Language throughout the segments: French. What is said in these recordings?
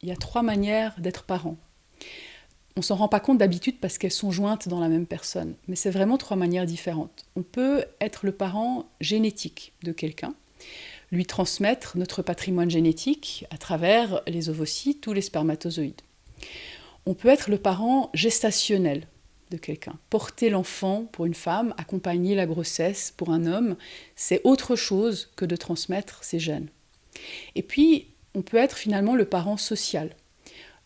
il y a 3 manières d'être parent. On ne s'en rend pas compte d'habitude parce qu'elles sont jointes dans la même personne. Mais c'est vraiment 3 manières différentes. On peut être le parent génétique de quelqu'un, lui transmettre notre patrimoine génétique à travers les ovocytes ou les spermatozoïdes. On peut être le parent gestationnel de quelqu'un. Porter l'enfant pour une femme, accompagner la grossesse pour un homme, c'est autre chose que de transmettre ses gènes. Et puis, on peut être finalement le parent social.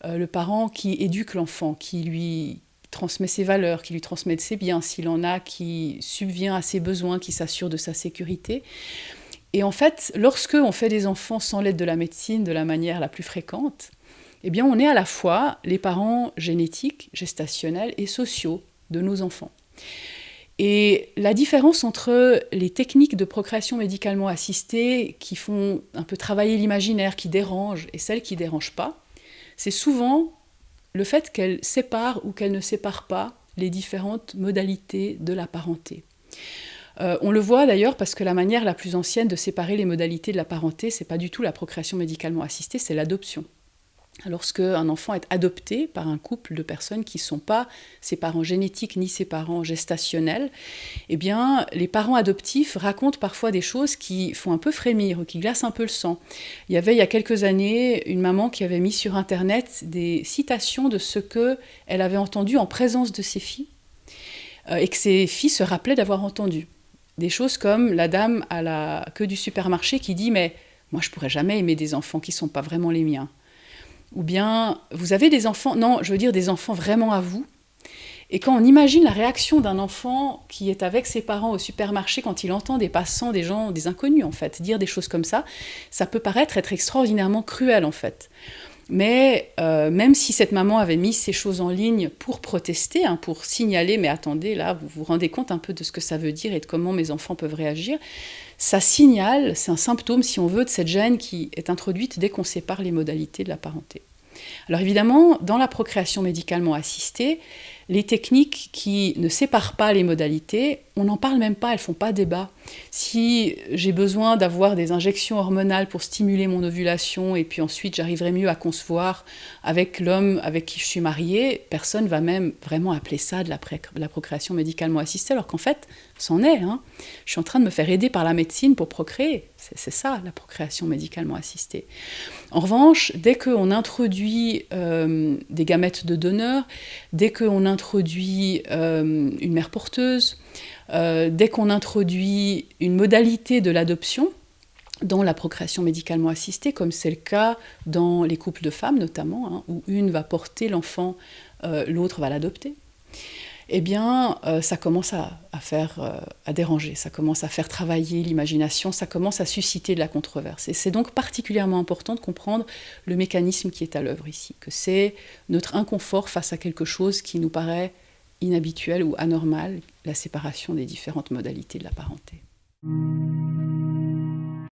Le parent qui éduque l'enfant, qui lui transmet ses valeurs, qui lui transmet ses biens, s'il en a, qui subvient à ses besoins, qui s'assure de sa sécurité. Et en fait, lorsque on fait des enfants sans l'aide de la médecine de la manière la plus fréquente, eh bien on est à la fois les parents génétiques, gestationnels et sociaux de nos enfants. Et la différence entre les techniques de procréation médicalement assistée qui font un peu travailler l'imaginaire, qui dérangent, et celles qui ne dérangent pas, c'est souvent le fait qu'elles séparent ou qu'elles ne séparent pas les différentes modalités de la parenté. On le voit d'ailleurs parce que la manière la plus ancienne de séparer les modalités de la parenté, c'est pas du tout la procréation médicalement assistée, c'est l'adoption. Lorsque un enfant est adopté par un couple de personnes qui ne sont pas ses parents génétiques ni ses parents gestationnels, eh bien, les parents adoptifs racontent parfois des choses qui font un peu frémir ou qui glacent un peu le sang. Il y a quelques années une maman qui avait mis sur Internet des citations de ce qu'elle avait entendu en présence de ses filles et que ses filles se rappelaient d'avoir entendu. Des choses comme la dame à la queue du supermarché qui dit « mais moi je ne pourrais jamais aimer des enfants qui ne sont pas vraiment les miens ». Ou bien, vous avez des enfants, non, je veux dire des enfants vraiment à vous. Et quand on imagine la réaction d'un enfant qui est avec ses parents au supermarché, quand il entend des passants, des gens, des inconnus en fait, dire des choses comme ça peut paraître être extraordinairement cruel en fait. Mais même si cette maman avait mis ces choses en ligne pour protester, pour signaler, mais attendez, là, vous vous rendez compte un peu de ce que ça veut dire et de comment mes enfants peuvent réagir, ça signale, c'est un symptôme, si on veut, de cette gêne qui est introduite dès qu'on sépare les modalités de la parenté. Alors évidemment, dans la procréation médicalement assistée, les techniques qui ne séparent pas les modalités, on n'en parle même pas, elles ne font pas débat. Si j'ai besoin d'avoir des injections hormonales pour stimuler mon ovulation et puis ensuite j'arriverai mieux à concevoir avec l'homme avec qui je suis mariée, personne ne va même vraiment appeler ça de la procréation médicalement assistée, alors qu'en fait, c'en est. Je suis en train de me faire aider par la médecine pour procréer. C'est ça, la procréation médicalement assistée. En revanche, dès qu'on introduit des gamètes de donneurs, dès qu'on introduit une mère porteuse, dès qu'on introduit une modalité de l'adoption dans la procréation médicalement assistée, comme c'est le cas dans les couples de femmes notamment, où une va porter l'enfant, l'autre va l'adopter, eh bien, ça commence à déranger, ça commence à faire travailler l'imagination, ça commence à susciter de la controverse. Et c'est donc particulièrement important de comprendre le mécanisme qui est à l'œuvre ici, que c'est notre inconfort face à quelque chose qui nous paraît inhabituel ou anormal, la séparation des différentes modalités de la parenté.